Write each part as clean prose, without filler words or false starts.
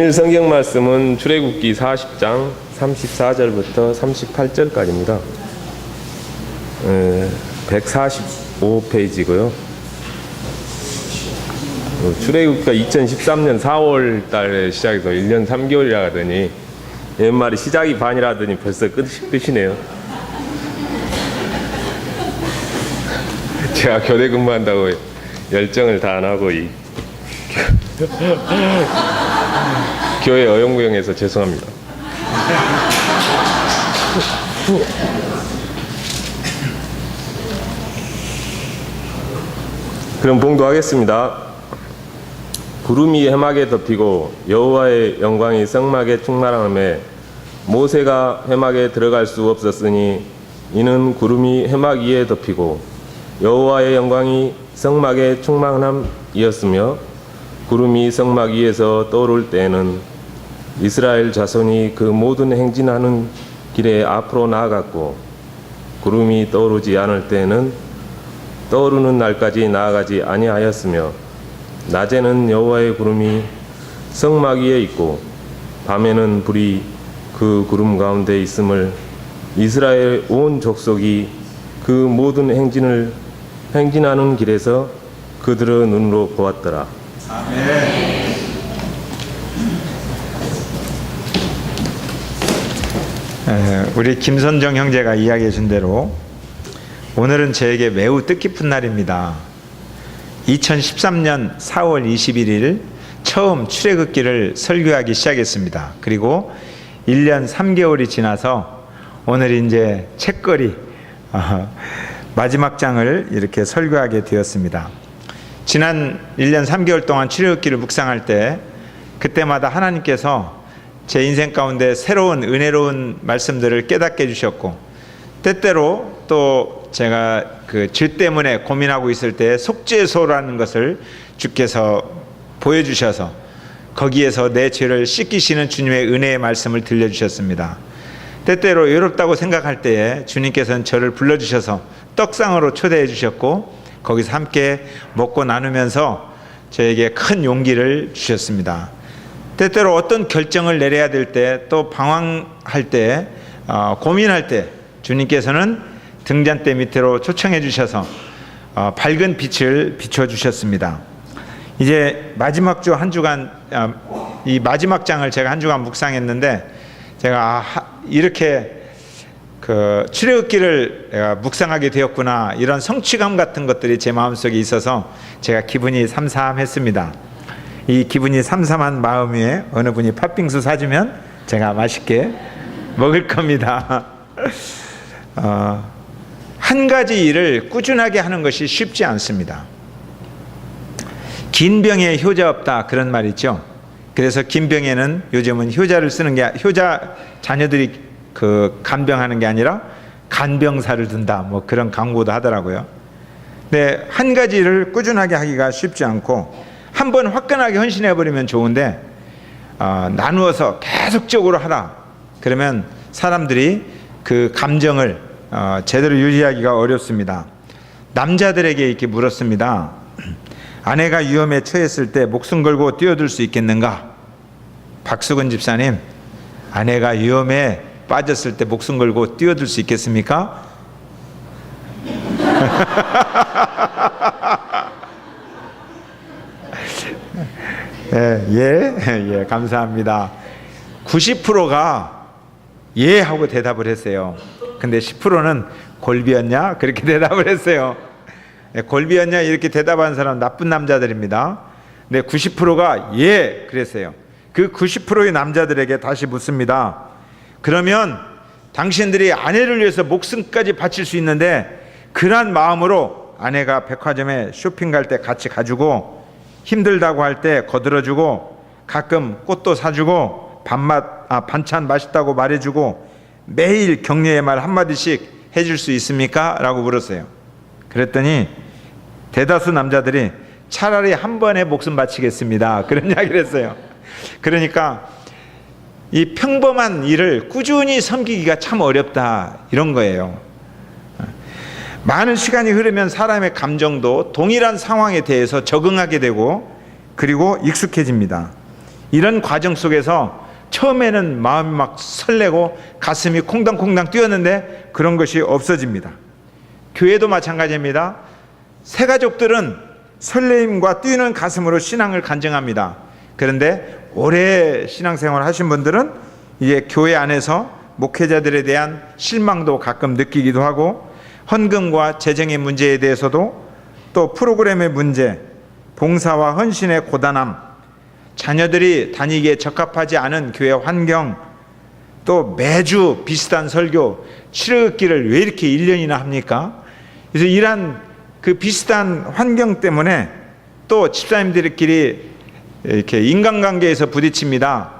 오늘 성경 말씀은 출애굽기 40장 34절부터 38절까지입니다. 145페이지고요. 출애굽기가 2013년 4월 달에 시작해서 1년 3개월이라 하더니 옛말에 시작이 반이라 하더니 벌써 끝이네요. 제가 교대 근무한다고 열정을 다 안 하고 교회 어영부영해서 죄송합니다. 그럼 봉독하겠습니다. 구름이 회막에 덮이고 여호와의 영광이 성막에 충만함에 모세가 회막에 들어갈 수 없었으니 이는 구름이 회막 위에 덮이고 여호와의 영광이 성막에 충만함이었으며 구름이 성막 위에서 떠오를 때에는 이스라엘 자손이 그 모든 행진하는 길에 앞으로 나아갔고 구름이 떠오르지 않을 때에는 떠오르는 날까지 나아가지 아니하였으며 낮에는 여호와의 구름이 성막 위에 있고 밤에는 불이 그 구름 가운데 있음을 이스라엘 온 족속이 그 모든 행진하는 길에서 그들의 눈으로 보았더라. 아멘. 우리 김선정 형제가 이야기해 준 대로 오늘은 저에게 매우 뜻깊은 날입니다. 2013년 4월 21일 처음 출애굽기를 설교하기 시작했습니다. 그리고 1년 3개월이 지나서 오늘 이제 책거리 마지막 장을 이렇게 설교하게 되었습니다. 지난 1년 3개월 동안 출애굽기를 묵상할 때 그때마다 하나님께서 제 인생 가운데 새로운 은혜로운 말씀들을 깨닫게 해주셨고 때때로 또 제가 그 죄 때문에 고민하고 있을 때 속죄소라는 것을 주께서 보여주셔서 거기에서 내 죄를 씻기시는 주님의 은혜의 말씀을 들려주셨습니다. 때때로 외롭다고 생각할 때에 주님께서는 저를 불러주셔서 떡상으로 초대해 주셨고 거기서 함께 먹고 나누면서 저에게 큰 용기를 주셨습니다. 때때로 어떤 결정을 내려야 될 때 또 방황할 때 고민할 때 주님께서는 등잔대 밑으로 초청해 주셔서 밝은 빛을 비춰주셨습니다. 이제 마지막 주 한 주간 이 마지막 장을 제가 한 주간 묵상했는데 제가 이렇게 그 출애굽기를 내가 묵상하게 되었구나 이런 성취감 같은 것들이 제 마음속에 있어서 제가 기분이 삼삼했습니다. 이 기분이 삼삼한 마음에 어느 분이 팥빙수 사주면 제가 맛있게 먹을 겁니다. 한 가지 일을 꾸준하게 하는 것이 쉽지 않습니다. 긴 병에 효자 없다 그런 말 있죠. 그래서 긴 병에는 요즘은 효자를 쓰는 게 효자 자녀들이 그 간병하는 게 아니라 간병사를 둔다 뭐 그런 광고도 하더라고요. 근데 한 가지 일을 꾸준하게 하기가 쉽지 않고 한 번 화끈하게 헌신해 버리면 좋은데 나누어서 계속적으로 하라 그러면 사람들이 그 감정을 제대로 유지하기가 어렵습니다. 남자들에게 이렇게 물었습니다. 아내가 위험에 처했을 때 목숨 걸고 뛰어들 수 있겠는가? 박수근 집사님, 아내가 위험에 빠졌을 때 목숨 걸고 뛰어들 수 있겠습니까? 예, 감사합니다. 90%가 예 하고 대답을 했어요. 근데 10%는 골비였냐? 그렇게 대답을 했어요. 골비였냐? 이렇게 대답한 사람은 나쁜 남자들입니다. 근데 90%가 예 그랬어요. 그 90%의 남자들에게 다시 묻습니다. 그러면 당신들이 아내를 위해서 목숨까지 바칠 수 있는데 그런 마음으로 아내가 백화점에 쇼핑 갈 때 같이 가주고 힘들다고 할 때 거들어주고 가끔 꽃도 사주고 반찬 맛있다고 말해주고 매일 격려의 말 한마디씩 해줄 수 있습니까? 라고 물었어요. 그랬더니 대다수 남자들이 차라리 한 번에 목숨 바치겠습니다 그런 이야기를 했어요. 그러니까 이 평범한 일을 꾸준히 섬기기가 참 어렵다 이런 거예요. 많은 시간이 흐르면 사람의 감정도 동일한 상황에 대해서 적응하게 되고 그리고 익숙해집니다. 이런 과정 속에서 처음에는 마음이 막 설레고 가슴이 콩당콩당 뛰었는데 그런 것이 없어집니다. 교회도 마찬가지입니다. 새 가족들은 설레임과 뛰는 가슴으로 신앙을 간증합니다. 그런데 오래 신앙생활 하신 분들은 이제 교회 안에서 목회자들에 대한 실망도 가끔 느끼기도 하고, 헌금과 재정의 문제에 대해서도, 또 프로그램의 문제, 봉사와 헌신의 고단함, 자녀들이 다니기에 적합하지 않은 교회 환경, 또 매주 비슷한 설교, 출애굽기를 왜 이렇게 1년이나 합니까? 그래서 이러한 그 비슷한 환경 때문에 또 집사님들끼리 이렇게 인간관계에서 부딪힙니다.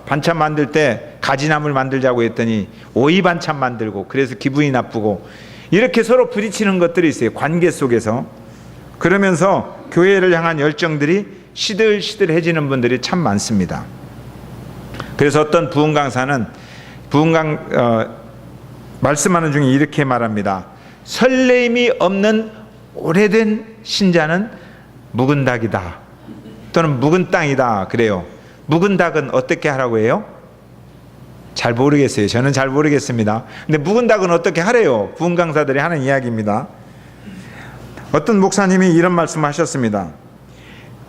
반찬 만들 때 가지나물 만들자고 했더니 오이 반찬 만들고, 그래서 기분이 나쁘고, 이렇게 서로 부딪히는 것들이 있어요, 관계 속에서. 그러면서 교회를 향한 열정들이 시들시들해지는 분들이 참 많습니다. 그래서 어떤 부흥 강사는 말씀하는 중에 이렇게 말합니다. 설레임이 없는 오래된 신자는 묵은 닭이다, 또는 묵은 땅이다 그래요. 묵은 닭은 어떻게 하라고 해요? 잘 모르겠어요. 저는 잘 모르겠습니다. 근데 묵은 닭은 어떻게 하래요? 부흥 강사들이 하는 이야기입니다. 어떤 목사님이 이런 말씀을 하셨습니다.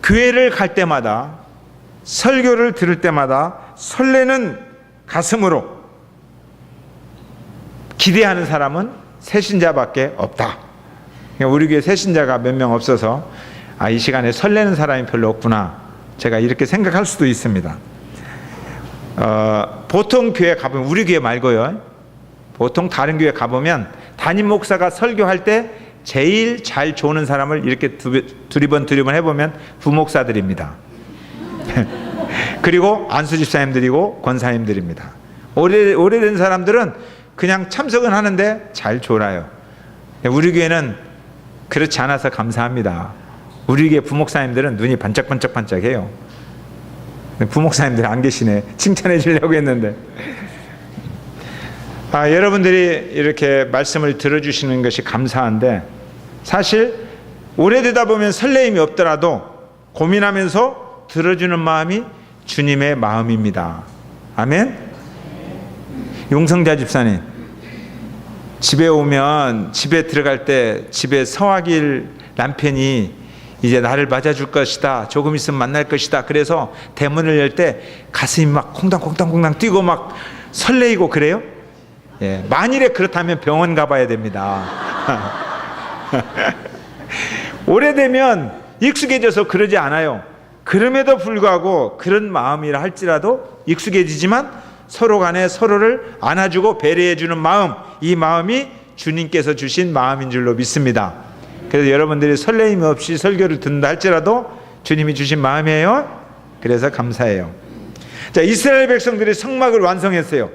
교회를 갈 때마다, 설교를 들을 때마다 설레는 가슴으로 기대하는 사람은 새신자밖에 없다. 우리 교회 새신자가 몇 명 없어서 이 시간에 설레는 사람이 별로 없구나, 제가 이렇게 생각할 수도 있습니다. 보통 교회 가보면, 우리 교회 말고요, 보통 다른 교회 가보면 담임 목사가 설교할 때 제일 잘 조는 사람을 이렇게 두리번 해보면 부목사들입니다. 그리고 안수 집사님들이고 권사님들입니다. 오래된 사람들은 그냥 참석은 하는데 잘 졸아요. 우리 교회는 그렇지 않아서 감사합니다. 우리 교회 부목사님들은 눈이 반짝반짝해요. 부목사님들 안 계시네. 칭찬해 주려고 했는데. 여러분들이 이렇게 말씀을 들어주시는 것이 감사한데, 사실 오래되다 보면 설레임이 없더라도 고민하면서 들어주는 마음이 주님의 마음입니다. 아멘. 용성자 집사님, 집에 오면, 집에 들어갈 때 집에 서하길 남편이 이제 나를 맞아줄 것이다, 조금 있으면 만날 것이다, 그래서 대문을 열 때 가슴이 막 콩당콩당 뛰고 막 설레이고 그래요? 예, 만일에 그렇다면 병원 가봐야 됩니다. 오래되면 익숙해져서 그러지 않아요. 그럼에도 불구하고 그런 마음이라 할지라도 익숙해지지만 서로 간에 서로를 안아주고 배려해주는 마음, 이 마음이 주님께서 주신 마음인 줄로 믿습니다. 그래서 여러분들이 설레임 없이 설교를 듣는다 할지라도 주님이 주신 마음이에요. 그래서 감사해요. 자, 이스라엘 백성들이 성막을 완성했어요.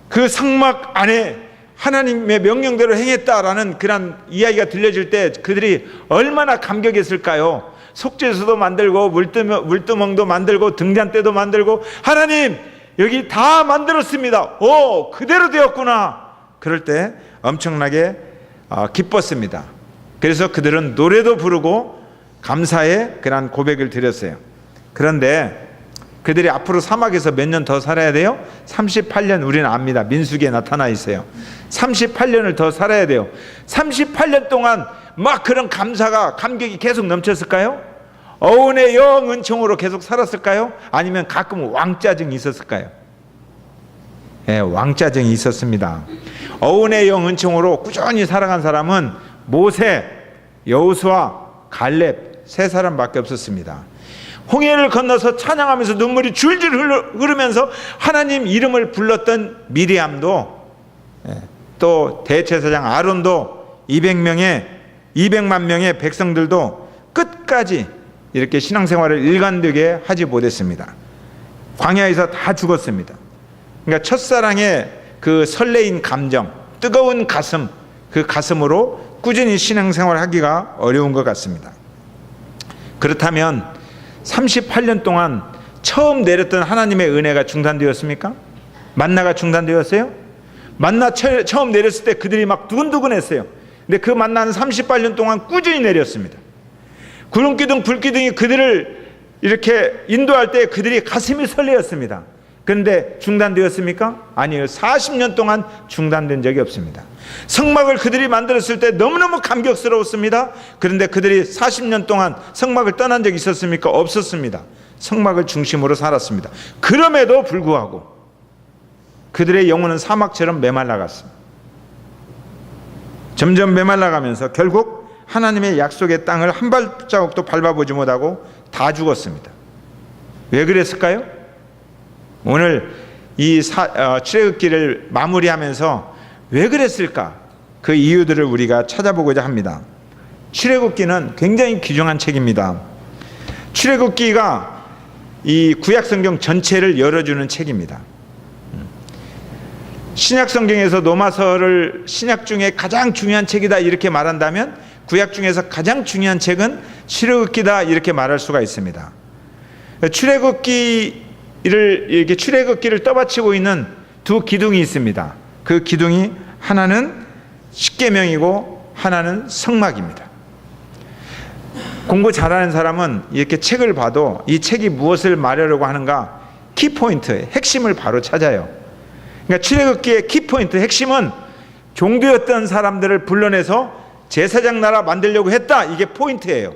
그 성막 안에 하나님의 명령대로 행했다라는 그런 이야기가 들려질 때 그들이 얼마나 감격했을까요? 속죄소도 만들고 물두멍도 만들고 등잔대도 만들고, 하나님 여기 다 만들었습니다. 오, 그대로 되었구나. 그럴 때 엄청나게 기뻤습니다. 그래서 그들은 노래도 부르고 감사의 그런 고백을 드렸어요. 그런데 그들이 앞으로 사막에서 몇 년 더 살아야 돼요? 38년 우리는 압니다. 민수기에 나타나 있어요. 38년을 더 살아야 돼요. 38년 동안 막 그런 감격이 계속 넘쳤을까요? 어운의 영 은총으로 계속 살았을까요? 아니면 가끔 왕짜증이 있었을까요? 네, 왕짜증이 있었습니다. 어운의 영 은총으로 꾸준히 살아간 사람은 모세, 여호수아, 갈렙 세 사람밖에 없었습니다. 홍해를 건너서 찬양하면서 눈물이 줄줄 흐르면서 하나님 이름을 불렀던 미리암도, 또 대제사장 아론도, 200만 명의 백성들도 끝까지 이렇게 신앙생활을 일관되게 하지 못했습니다. 광야에서 다 죽었습니다. 그러니까 첫사랑의 그 설레인 감정, 뜨거운 가슴, 그 가슴으로 꾸준히 신앙생활을 하기가 어려운 것 같습니다. 그렇다면 38년 동안 처음 내렸던 하나님의 은혜가 중단되었습니까? 만나가 중단되었어요? 만나 처음 내렸을 때 그들이 막 두근두근했어요. 근데 그 만나는 38년 동안 꾸준히 내렸습니다. 구름기둥 불기둥이 그들을 이렇게 인도할 때 그들이 가슴이 설레었습니다. 그런데 중단되었습니까? 아니요. 40년 동안 중단된 적이 없습니다. 성막을 그들이 만들었을 때 너무너무 감격스러웠습니다. 그런데 그들이 40년 동안 성막을 떠난 적이 있었습니까? 없었습니다. 성막을 중심으로 살았습니다. 그럼에도 불구하고 그들의 영혼은 사막처럼 메말라갔습니다. 점점 메말라가면서 결국 하나님의 약속의 땅을 한 발자국도 밟아보지 못하고 다 죽었습니다. 왜 그랬을까요? 오늘 이 출애굽기를 마무리하면서 왜 그랬을까? 그 이유들을 우리가 찾아보고자 합니다. 출애굽기는 굉장히 귀중한 책입니다. 출애굽기가 이 구약 성경 전체를 열어주는 책입니다. 신약 성경에서 노마서를 신약 중에 가장 중요한 책이다 이렇게 말한다면 구약 중에서 가장 중요한 책은 출애굽기다 이렇게 말할 수가 있습니다. 출애굽기를 떠받치고 있는 두 기둥이 있습니다. 그 기둥이 하나는 십계명이고 하나는 성막입니다. 공부 잘하는 사람은 이렇게 책을 봐도 이 책이 무엇을 말하려고 하는가 키포인트, 핵심을 바로 찾아요. 그러니까 출애굽기의 키포인트, 핵심은 종교였던 사람들을 불러내서 제사장 나라 만들려고 했다. 이게 포인트예요.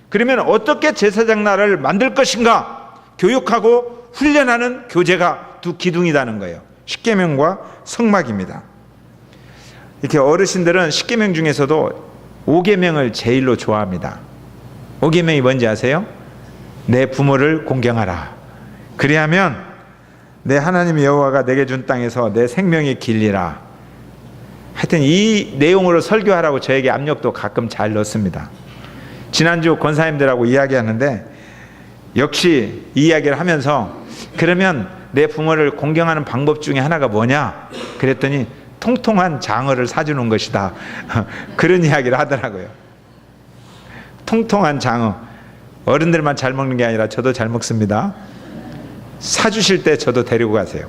그러면 어떻게 제사장 나라를 만들 것인가 교육하고 훈련하는 교재가 두 기둥이라는 거예요. 십계명과 성막입니다. 이렇게 어르신들은 십계명 중에서도 5계명을 제일로 좋아합니다. 5계명이 뭔지 아세요? 내 부모를 공경하라. 그리하면 내 하나님 여호와가 내게 준 땅에서 내 생명이 길리라. 하여튼 이 내용으로 설교하라고 저에게 압력도 가끔 잘 넣습니다. 지난주 권사님들하고 이야기하는데 역시 이 이야기를 하면서 그러면 내 부모를 공경하는 방법 중에 하나가 뭐냐? 그랬더니 통통한 장어를 사주는 것이다. 그런 이야기를 하더라고요. 통통한 장어. 어른들만 잘 먹는 게 아니라 저도 잘 먹습니다. 사주실 때 저도 데리고 가세요.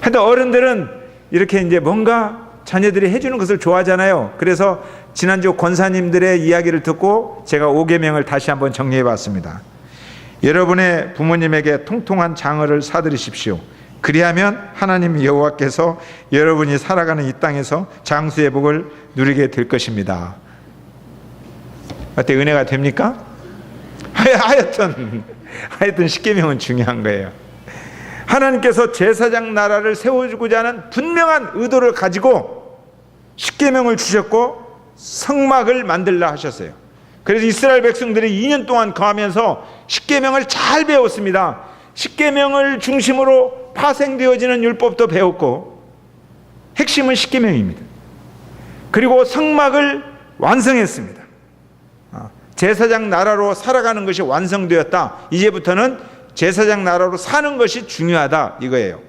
하여튼 어른들은 이렇게 이제 뭔가 자녀들이 해주는 것을 좋아하잖아요. 그래서 지난주 권사님들의 이야기를 듣고 제가 5계명을 다시 한번 정리해 봤습니다. 여러분의 부모님에게 통통한 장어를 사드리십시오. 그리하면 하나님 여호와께서 여러분이 살아가는 이 땅에서 장수의 복을 누리게 될 것입니다. 어때? 은혜가 됩니까? 하여튼 십계명은 중요한 거예요. 하나님께서 제사장 나라를 세워주고자 하는 분명한 의도를 가지고 십계명을 주셨고 성막을 만들라 하셨어요. 그래서 이스라엘 백성들이 2년 동안 거하면서 십계명을 잘 배웠습니다. 십계명을 중심으로 파생되어지는 율법도 배웠고 핵심은 십계명입니다. 그리고 성막을 완성했습니다. 제사장 나라로 살아가는 것이 완성되었다. 이제부터는 제사장 나라로 사는 것이 중요하다 이거예요.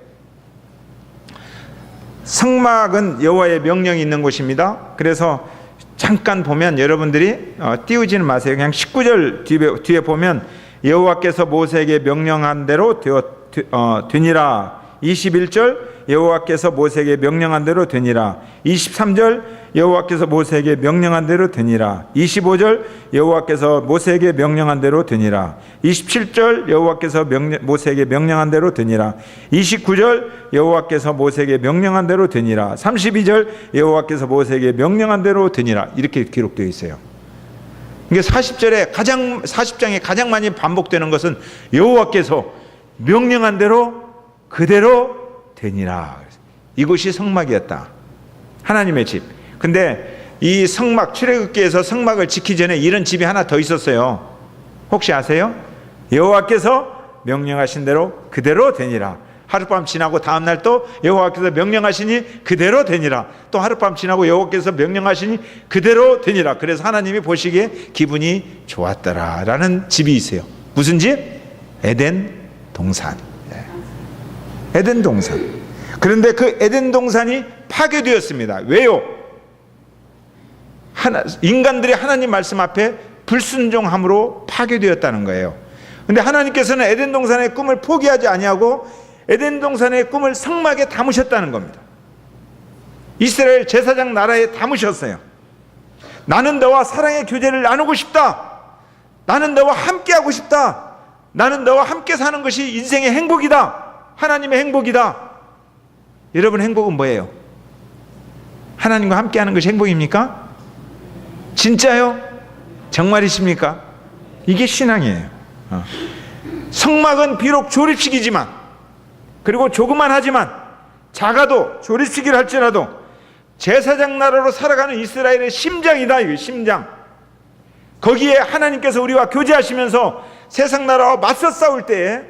성막은 여호와의 명령이 있는 곳입니다. 그래서 잠깐 보면 여러분들이 띄우지는 마세요. 그냥 19절 뒤에 보면 여호와께서 모세에게 명령한 대로 되니라. 21절 여호와께서 모세에게 명령한 대로 되니라. 23절 여호와께서 모세에게 명령한 대로 되니라. 25절 여호와께서 모세에게 명령한 대로 되니라. 27절 여호와께서 모세에게 명령한 대로 되니라. 29절 여호와께서 모세에게 명령한 대로 되니라. 32절 여호와께서 모세에게 명령한 대로 되니라. 이렇게 기록되어 있어요. 이게 40장에 가장 많이 반복되는 것은 여호와께서 명령한 대로 그대로 되니라. 이곳이 성막이었다. 하나님의 집. 근데 이 성막, 출애굽기에서 성막을 지키기 전에 이런 집이 하나 더 있었어요. 혹시 아세요? 여호와께서 명령하신 대로 그대로 되니라. 하룻밤 지나고 다음날 또 여호와께서 명령하시니 그대로 되니라. 또 하룻밤 지나고 여호와께서 명령하시니 그대로 되니라. 그래서 하나님이 보시기에 기분이 좋았더라 라는 집이 있어요. 무슨 집? 에덴 동산. 에덴 동산. 그런데 그 에덴 동산이 파괴되었습니다. 왜요? 인간들이 하나님 말씀 앞에 불순종함으로 파괴되었다는 거예요. 그런데 하나님께서는 에덴 동산의 꿈을 포기하지 아니하고 에덴 동산의 꿈을 성막에 담으셨다는 겁니다. 이스라엘 제사장 나라에 담으셨어요. 나는 너와 사랑의 교제를 나누고 싶다. 나는 너와 함께 하고 싶다. 나는 너와 함께 사는 것이 인생의 행복이다. 하나님의 행복이다. 여러분, 행복은 뭐예요? 하나님과 함께 하는 것이 행복입니까? 진짜요? 정말이십니까? 이게 신앙이에요. 성막은 비록 조립식이지만, 그리고 조그만하지만, 작아도 조립식이라 할지라도 제사장 나라로 살아가는 이스라엘의 심장이다. 이거 심장. 거기에 하나님께서 우리와 교제하시면서 세상 나라와 맞서 싸울 때에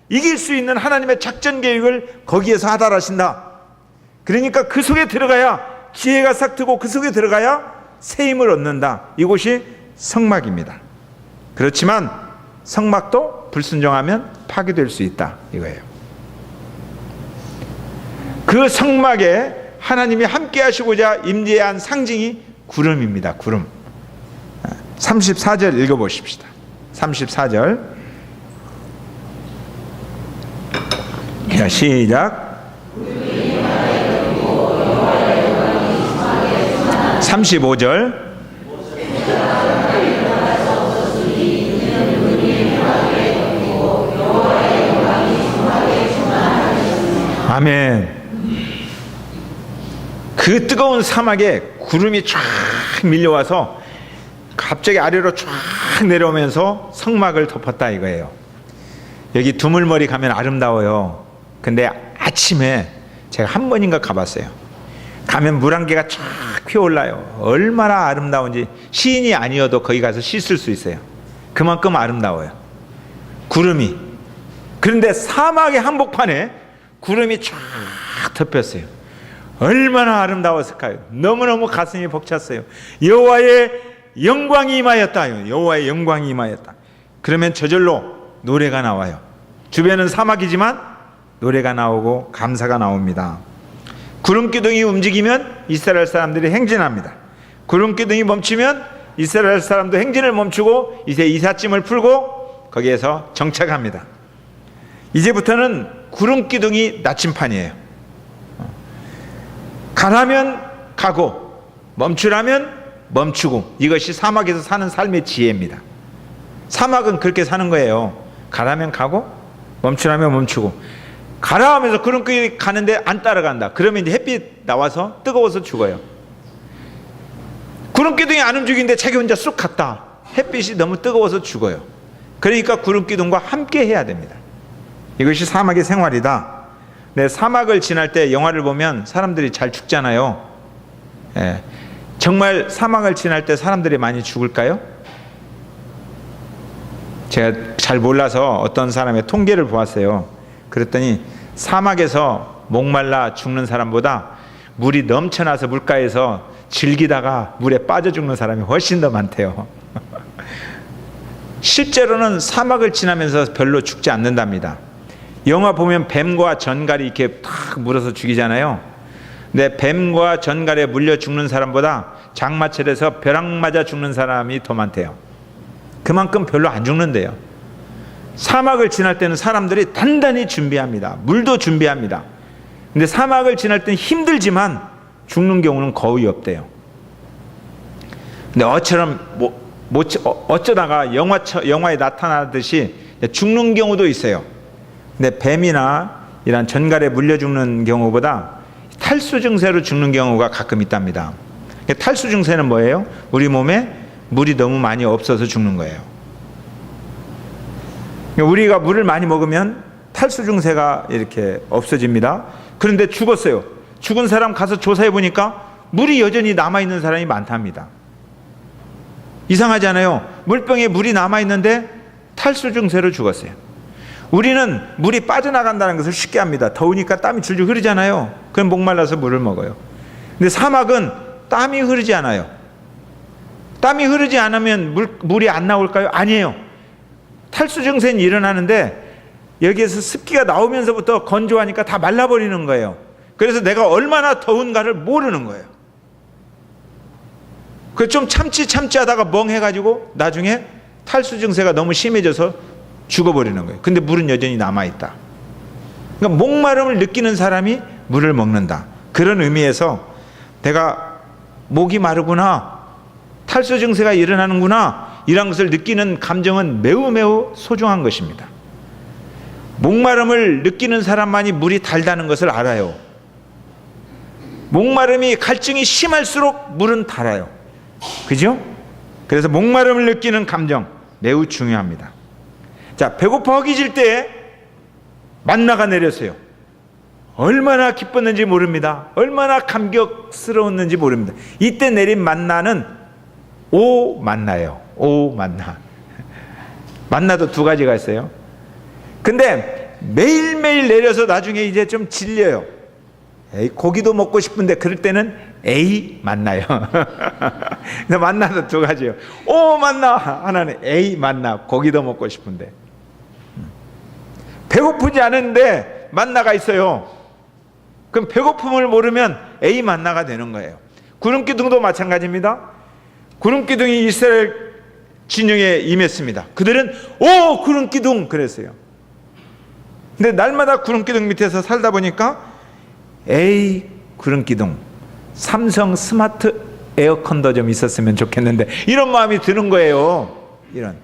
이길 수 있는 하나님의 작전 계획을 거기에서 하달하신다. 그러니까 그 속에 들어가야 지혜가 싹 트고, 그 속에 들어가야 새 힘을 얻는다. 이곳이 성막입니다. 그렇지만 성막도 불순종하면 파괴될 수 있다, 이거예요. 그 성막에 하나님이 함께 하시고자 임재한 상징이 구름입니다. 구름. 34절 읽어보십시다. 34절. 자, 시작. 35절. 아멘. 그 뜨거운 사막에 구름이 쫙 밀려와서 갑자기 아래로 쫙 내려오면서 성막을 덮었다, 이거예요. 여기 두물머리 가면 아름다워요. 근데 아침에 제가 한 번인가 가봤어요. 가면 물 한 개가 쫙 휘어올라요. 얼마나 아름다운지 시인이 아니어도 거기 가서 씻을 수 있어요. 그만큼 아름다워요, 구름이. 그런데 사막의 한복판에 구름이 쫙 덮였어요. 얼마나 아름다웠을까요? 너무너무 가슴이 벅찼어요. 여호와의 영광이 임하였다. 여호와의 영광이 임하였다. 그러면 저절로 노래가 나와요. 주변은 사막이지만 노래가 나오고 감사가 나옵니다. 구름기둥이 움직이면 이스라엘 사람들이 행진합니다. 구름기둥이 멈추면 이스라엘 사람도 행진을 멈추고 이제 이삿짐을 풀고 거기에서 정착합니다. 이제부터는 구름기둥이 나침판이에요. 가라면 가고 멈추라면 멈추고, 이것이 사막에서 사는 삶의 지혜입니다. 사막은 그렇게 사는 거예요. 가라면 가고 멈추라면 멈추고. 가라 하면서 구름기둥이 가는데 안 따라간다. 그러면 이제 햇빛 나와서 뜨거워서 죽어요. 구름기둥이 안 움직이는데 자기 혼자 쑥 갔다. 햇빛이 너무 뜨거워서 죽어요. 그러니까 구름기둥과 함께 해야 됩니다. 이것이 사막의 생활이다. 네, 사막을 지날 때 영화를 보면 사람들이 잘 죽잖아요. 예. 정말 사막을 지날 때 사람들이 많이 죽을까요? 제가 잘 몰라서 어떤 사람의 통계를 보았어요. 그랬더니 사막에서 목말라 죽는 사람보다 물이 넘쳐나서 물가에서 즐기다가 물에 빠져 죽는 사람이 훨씬 더 많대요. 실제로는 사막을 지나면서 별로 죽지 않는답니다. 영화 보면 뱀과 전갈이 이렇게 탁 물어서 죽이잖아요. 근데 뱀과 전갈에 물려 죽는 사람보다 장마철에서 벼락 맞아 죽는 사람이 더 많대요. 그만큼 별로 안 죽는데요. 사막을 지날 때는 사람들이 단단히 준비합니다. 물도 준비합니다. 근데 사막을 지날 때는 힘들지만 죽는 경우는 거의 없대요. 근데 어쩌다가 영화에 나타나듯이 죽는 경우도 있어요. 근데 뱀이나 이런 전갈에 물려 죽는 경우보다 탈수 증세로 죽는 경우가 가끔 있답니다. 탈수 증세는 뭐예요? 우리 몸에 물이 너무 많이 없어서 죽는 거예요. 우리가 물을 많이 먹으면 탈수 증세가 이렇게 없어집니다. 그런데 죽었어요. 죽은 사람 가서 조사해 보니까 물이 여전히 남아있는 사람이 많답니다. 이상하지 않아요? 물병에 물이 남아있는데 탈수 증세로 죽었어요. 우리는 물이 빠져나간다는 것을 쉽게 합니다. 더우니까 땀이 줄줄 흐르잖아요. 그럼 목말라서 물을 먹어요. 근데 사막은 땀이 흐르지 않아요. 땀이 흐르지 않으면 물이 안 나올까요? 아니에요. 탈수 증세는 일어나는데 여기에서 습기가 나오면서부터 건조하니까 다 말라버리는 거예요. 그래서 내가 얼마나 더운가를 모르는 거예요. 그래서 좀 참지 하다가 멍해가지고 나중에 탈수 증세가 너무 심해져서 죽어버리는 거예요. 근데 물은 여전히 남아있다. 그러니까 목마름을 느끼는 사람이 물을 먹는다. 그런 의미에서 내가 목이 마르구나, 탈수 증세가 일어나는구나, 이런 것을 느끼는 감정은 매우 매우 소중한 것입니다. 목마름을 느끼는 사람만이 물이 달다는 것을 알아요. 목마름이 갈증이 심할수록 물은 달아요. 그죠? 그래서 목마름을 느끼는 감정 매우 중요합니다. 자, 배고파 허기질 때 만나가 내렸어요. 얼마나 기뻤는지 모릅니다. 얼마나 감격스러웠는지 모릅니다. 이때 내린 만나는 오 만나예요. 오 만나. 만나도 두 가지가 있어요. 근데 매일매일 내려서 나중에 이제 좀 질려요. 에이, 고기도 먹고 싶은데 그럴 때는 에이 만나요. 근데 만나도 두 가지예요. 오 만나 하나는 에이 만나, 고기도 먹고 싶은데. 배고프지 않은데 만나가 있어요. 그럼 배고픔을 모르면 에이 만나가 되는 거예요. 구름기둥도 마찬가지입니다. 구름기둥이 이스라엘 진영에 임했습니다. 그들은 오 구름기둥 그랬어요. 근데 날마다 구름기둥 밑에서 살다 보니까 에이 구름기둥, 삼성 스마트 에어컨도 좀 있었으면 좋겠는데 이런 마음이 드는 거예요. 이런.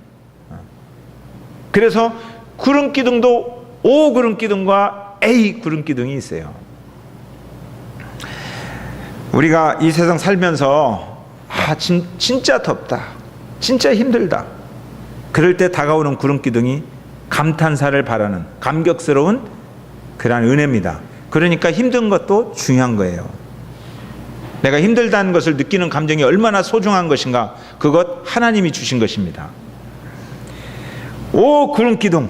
그래서 구름기둥도 오 구름기둥과 에이 구름기둥이 있어요. 우리가 이 세상 살면서 진짜 덥다, 진짜 힘들다, 그럴 때 다가오는 구름기둥이 감탄사를 바라는 감격스러운 그러한 은혜입니다. 그러니까 힘든 것도 중요한 거예요. 내가 힘들다는 것을 느끼는 감정이 얼마나 소중한 것인가, 그것 하나님이 주신 것입니다. 오 구름기둥.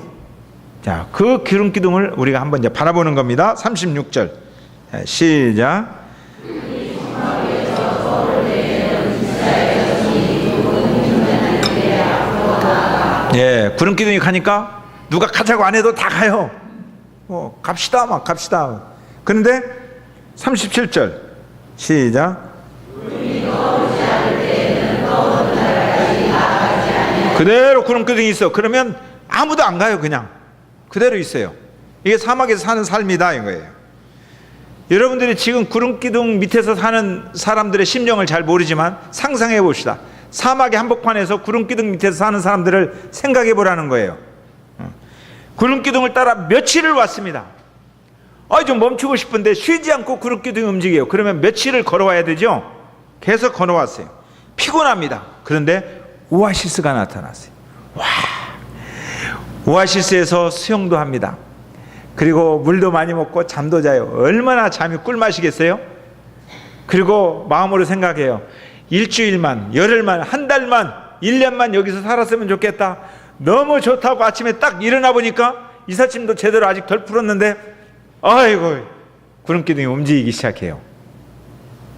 자, 그 구름기둥을 우리가 한번 이제 바라보는 겁니다. 36절 시작. 예, 구름기둥이 가니까 누가 가자고 안 해도 다 가요. 갑시다 막 갑시다. 그런데 37절 시작. 그대로 구름기둥이 있어. 그러면 아무도 안 가요. 그냥 그대로 있어요. 이게 사막에서 사는 삶이다 이거예요. 여러분들이 지금 구름기둥 밑에서 사는 사람들의 심정을 잘 모르지만 상상해 봅시다. 사막의 한복판에서 구름기둥 밑에서 사는 사람들을 생각해 보라는 거예요. 구름기둥을 따라 며칠을 왔습니다. 좀 멈추고 싶은데 쉬지 않고 구름기둥이 움직여요. 그러면 며칠을 걸어와야 되죠. 계속 걸어왔어요. 피곤합니다. 그런데 오아시스가 나타났어요. 와, 오아시스에서 수영도 합니다. 그리고 물도 많이 먹고 잠도 자요. 얼마나 잠이 꿀맛이겠어요? 그리고 마음으로 생각해요. 일주일만, 열흘만, 한 달만, 1년만 여기서 살았으면 좋겠다. 너무 좋다고 아침에 딱 일어나 보니까 이삿짐도 제대로 아직 덜 풀었는데 아이고 구름기둥이 움직이기 시작해요.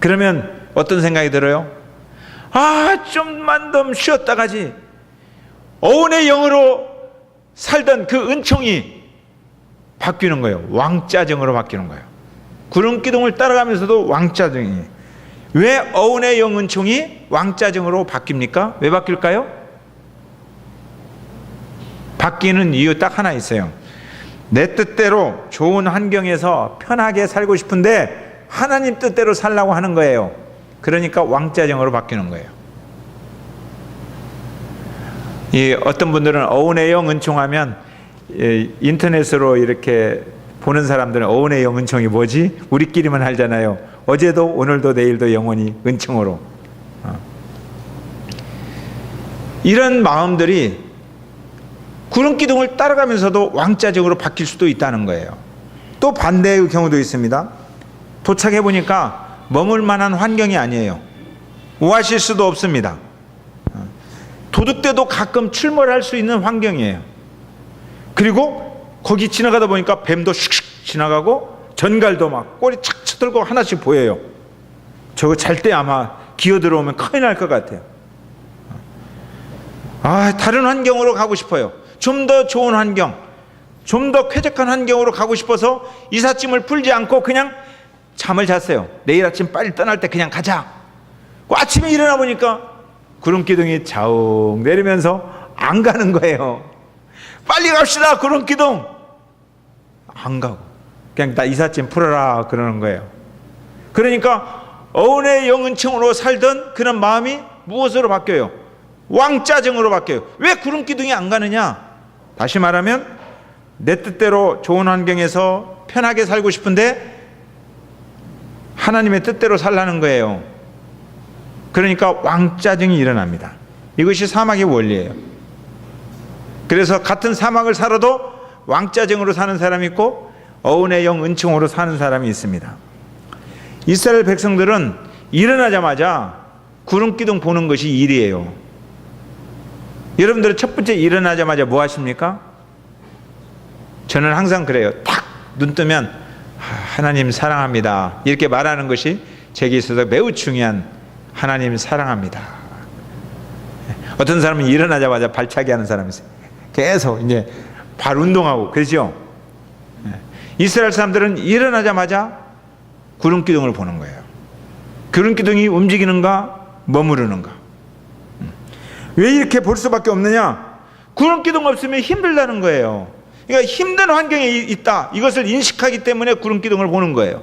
그러면 어떤 생각이 들어요? 좀만 더 쉬었다 가지. 어운의 영으로 살던 그 은총이 바뀌는 거예요. 왕짜증으로 바뀌는 거예요. 구름기둥을 따라가면서도 왕짜증이. 왜 어운의 영 은총이 왕짜증으로 바뀝니까? 왜 바뀔까요? 바뀌는 이유 딱 하나 있어요. 내 뜻대로 좋은 환경에서 편하게 살고 싶은데 하나님 뜻대로 살라고 하는 거예요. 그러니까 왕짜증으로 바뀌는 거예요. 어떤 분들은 어운의 영 은총하면 인터넷으로 이렇게 보는 사람들은 어운의 영 은총이 뭐지? 우리끼리만 알잖아요. 어제도 오늘도 내일도 영원히 은총으로. 이런 마음들이 구름기둥을 따라가면서도 왕짜증으로 바뀔 수도 있다는 거예요. 또 반대의 경우도 있습니다. 도착해 보니까 머물 만한 환경이 아니에요. 오아시스도 없습니다. 도둑대도 가끔 출몰할 수 있는 환경이에요. 그리고 거기 지나가다 보니까 뱀도 슉슉 지나가고 전갈도 막 꼬리 착 쳐들고 하나씩 보여요. 저거 잘 때 아마 기어 들어오면 큰일 날 것 같아요. 다른 환경으로 가고 싶어요. 좀 더 좋은 환경, 좀 더 쾌적한 환경으로 가고 싶어서 이삿짐을 풀지 않고 그냥 잠을 잤어요. 내일 아침 빨리 떠날 때 그냥 가자. 아침에 일어나 보니까 구름기둥이 자웅 내리면서 안 가는 거예요. 빨리 갑시다 구름기둥. 안 가고 그냥 나 이삿짐 풀어라 그러는 거예요. 그러니까 어운의 영은층으로 살던 그런 마음이 무엇으로 바뀌어요? 왕짜증으로 바뀌어요. 왜 구름기둥이 안 가느냐? 다시 말하면 내 뜻대로 좋은 환경에서 편하게 살고 싶은데 하나님의 뜻대로 살라는 거예요. 그러니까 왕짜증이 일어납니다. 이것이 사막의 원리예요. 그래서 같은 사막을 살아도 왕짜증으로 사는 사람이 있고 어은의 영 은총으로 사는 사람이 있습니다. 이스라엘 백성들은 일어나자마자 구름기둥 보는 것이 일이에요. 여러분들은 첫 번째 일어나자마자 뭐 하십니까? 저는 항상 그래요. 딱 눈 뜨면 하나님 사랑합니다 이렇게 말하는 것이 제게 있어서 매우 중요한, 하나님 사랑합니다. 어떤 사람은 일어나자마자 발차기 하는 사람이 있어요. 계속 이제 발 운동하고 그러죠. 이스라엘 사람들은 일어나자마자 구름기둥을 보는 거예요. 구름기둥이 움직이는가 머무르는가. 왜 이렇게 볼 수밖에 없느냐? 구름기둥 없으면 힘들다는 거예요. 그러니까 힘든 환경에 있다, 이것을 인식하기 때문에 구름기둥을 보는 거예요.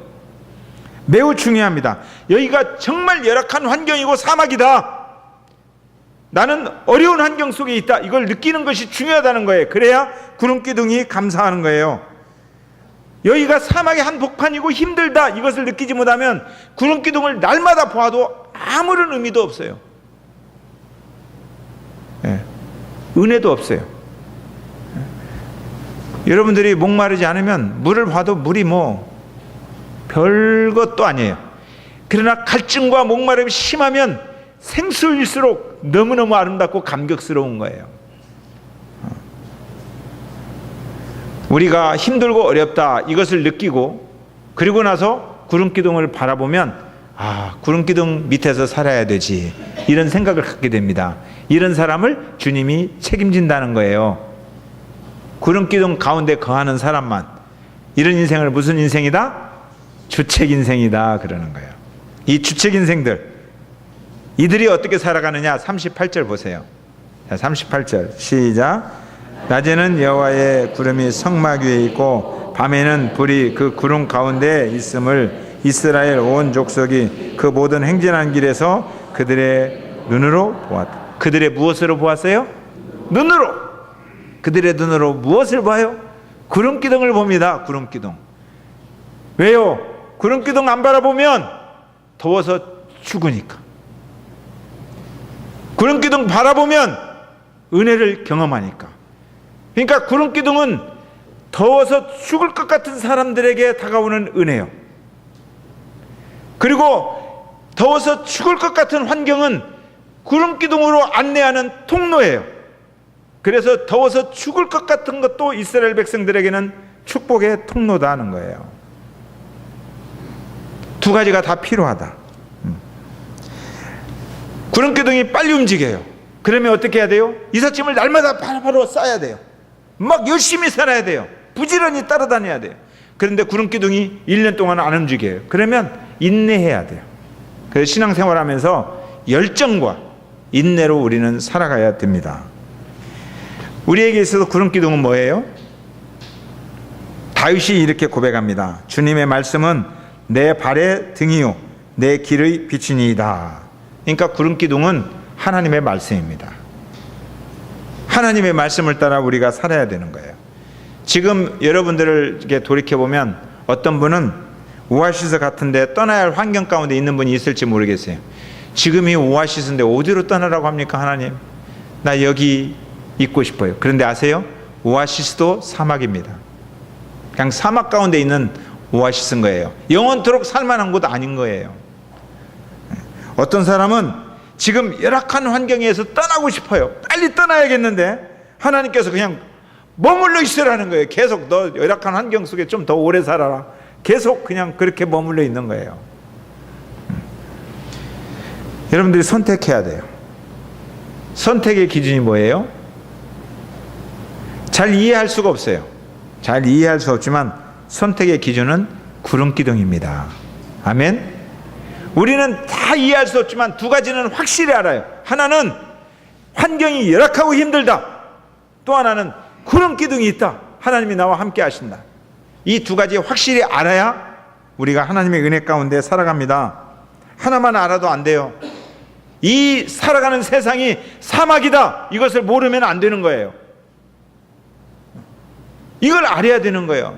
매우 중요합니다. 여기가 정말 열악한 환경이고 사막이다, 나는 어려운 환경 속에 있다, 이걸 느끼는 것이 중요하다는 거예요. 그래야 구름기둥이 감사하는 거예요. 여기가 사막의 한복판이고 힘들다, 이것을 느끼지 못하면 구름기둥을 날마다 보아도 아무런 의미도 없어요. 은혜도 없어요. 여러분들이 목마르지 않으면 물을 봐도 물이 뭐 별것도 아니에요. 그러나 갈증과 목마름이 심하면 생수일수록 너무너무 아름답고 감격스러운 거예요. 우리가 힘들고 어렵다, 이것을 느끼고 그리고 나서 구름기둥을 바라보면 구름기둥 밑에서 살아야 되지, 이런 생각을 갖게 됩니다. 이런 사람을 주님이 책임진다는 거예요. 구름기둥 가운데 거하는 사람만, 이런 인생을 무슨 인생이다? 주책 인생이다 그러는 거예요. 이 주책 인생들, 이들이 어떻게 살아가느냐? 38절 보세요. 자, 38절 시작. 낮에는 여호와의 구름이 성막 위에 있고 밤에는 불이 그 구름 가운데 있음을 이스라엘 온 족속이 그 모든 행진한 길에서 그들의 눈으로 보았다. 그들의 무엇으로 보았어요? 눈으로. 그들의 눈으로 무엇을 봐요? 구름기둥을 봅니다. 구름기둥. 왜요? 구름기둥 안 바라보면 더워서 죽으니까. 구름기둥 바라보면 은혜를 경험하니까. 그러니까 구름기둥은 더워서 죽을 것 같은 사람들에게 다가오는 은혜요. 그리고 더워서 죽을 것 같은 환경은 구름기둥으로 안내하는 통로예요. 그래서 더워서 죽을 것 같은 것도 이스라엘 백성들에게는 축복의 통로다 하는 거예요. 두 가지가 다 필요하다. 구름기둥이 빨리 움직여요. 그러면 어떻게 해야 돼요? 이삿짐을 날마다 바로 쌓아야 돼요. 막 열심히 살아야 돼요. 부지런히 따라다녀야 돼요. 그런데 구름기둥이 1년 동안 안 움직여요. 그러면 인내해야 돼요. 그래서 신앙생활하면서 열정과 인내로 우리는 살아가야 됩니다. 우리에게 있어서 구름기둥은 뭐예요? 다윗이 이렇게 고백합니다. 주님의 말씀은 내 발의 등이요 내 길의 빛이니이다. 그러니까 구름기둥은 하나님의 말씀입니다. 하나님의 말씀을 따라 우리가 살아야 되는 거예요. 지금 여러분들을 이렇게 돌이켜보면 어떤 분은 오아시스 같은데 떠나야 할 환경 가운데 있는 분이 있을지 모르겠어요. 지금이 오아시스인데 어디로 떠나라고 합니까? 하나님, 나 여기 있고 싶어요. 그런데 아세요? 오아시스도 사막입니다. 그냥 사막 가운데 있는 오아시스인 거예요. 영원토록 살만한 곳 아닌 거예요. 어떤 사람은 지금 열악한 환경에서 떠나고 싶어요. 빨리 떠나야겠는데 하나님께서 그냥 머물러 있으라는 거예요. 계속 너 열악한 환경 속에 좀 더 오래 살아라. 계속 그냥 그렇게 머물러 있는 거예요. 여러분들이 선택해야 돼요. 선택의 기준이 뭐예요? 잘 이해할 수가 없어요. 잘 이해할 수 없지만 선택의 기준은 구름기둥입니다. 아멘. 우리는 다 이해할 수 없지만 두 가지는 확실히 알아요. 하나는 환경이 열악하고 힘들다. 또 하나는 구름기둥이 있다. 하나님이 나와 함께 하신다. 이 두 가지 확실히 알아야 우리가 하나님의 은혜 가운데 살아갑니다. 하나만 알아도 안 돼요. 이 살아가는 세상이 사막이다. 이것을 모르면 안 되는 거예요. 이걸 알아야 되는 거예요.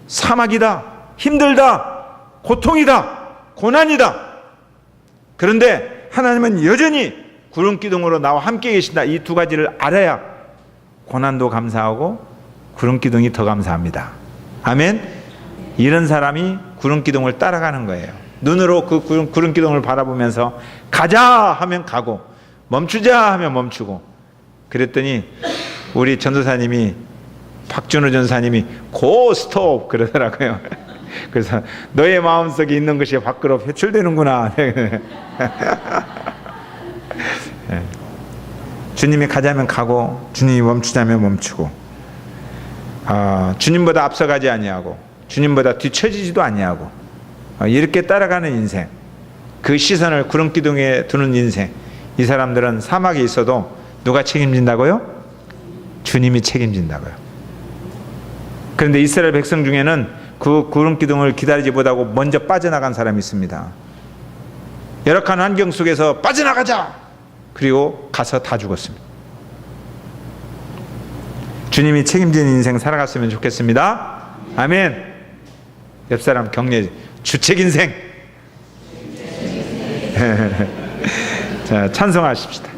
사막이다. 힘들다. 고통이다. 고난이다. 그런데 하나님은 여전히 구름 기둥으로 나와 함께 계신다. 이 두 가지를 알아야 고난도 감사하고 구름 기둥이 더 감사합니다. 아멘. 이런 사람이 구름 기둥을 따라가는 거예요. 눈으로 그 구름 기둥을 바라보면서 가자 하면 가고 멈추자 하면 멈추고. 그랬더니 우리 전도사님이 박준호 전사님이 고 스톱 그러더라고요. 그래서 너의 마음속에 있는 것이 밖으로 표출되는구나. 주님이 가자면 가고 주님이 멈추자면 멈추고, 주님보다 앞서가지 아니하고 주님보다 뒤처지지도 아니하고, 이렇게 따라가는 인생, 그 시선을 구름 기둥에 두는 인생. 이 사람들은 사막에 있어도 누가 책임진다고요? 주님이 책임진다고요. 그런데 이스라엘 백성 중에는 그 구름 기둥을 기다리지 못하고 먼저 빠져나간 사람이 있습니다. 열악한 환경 속에서 빠져나가자! 그리고 가서 다 죽었습니다. 주님이 책임지는 인생 살아갔으면 좋겠습니다. 아멘. 옆 사람 격려. 주책 인생. 자, 찬송하십시다.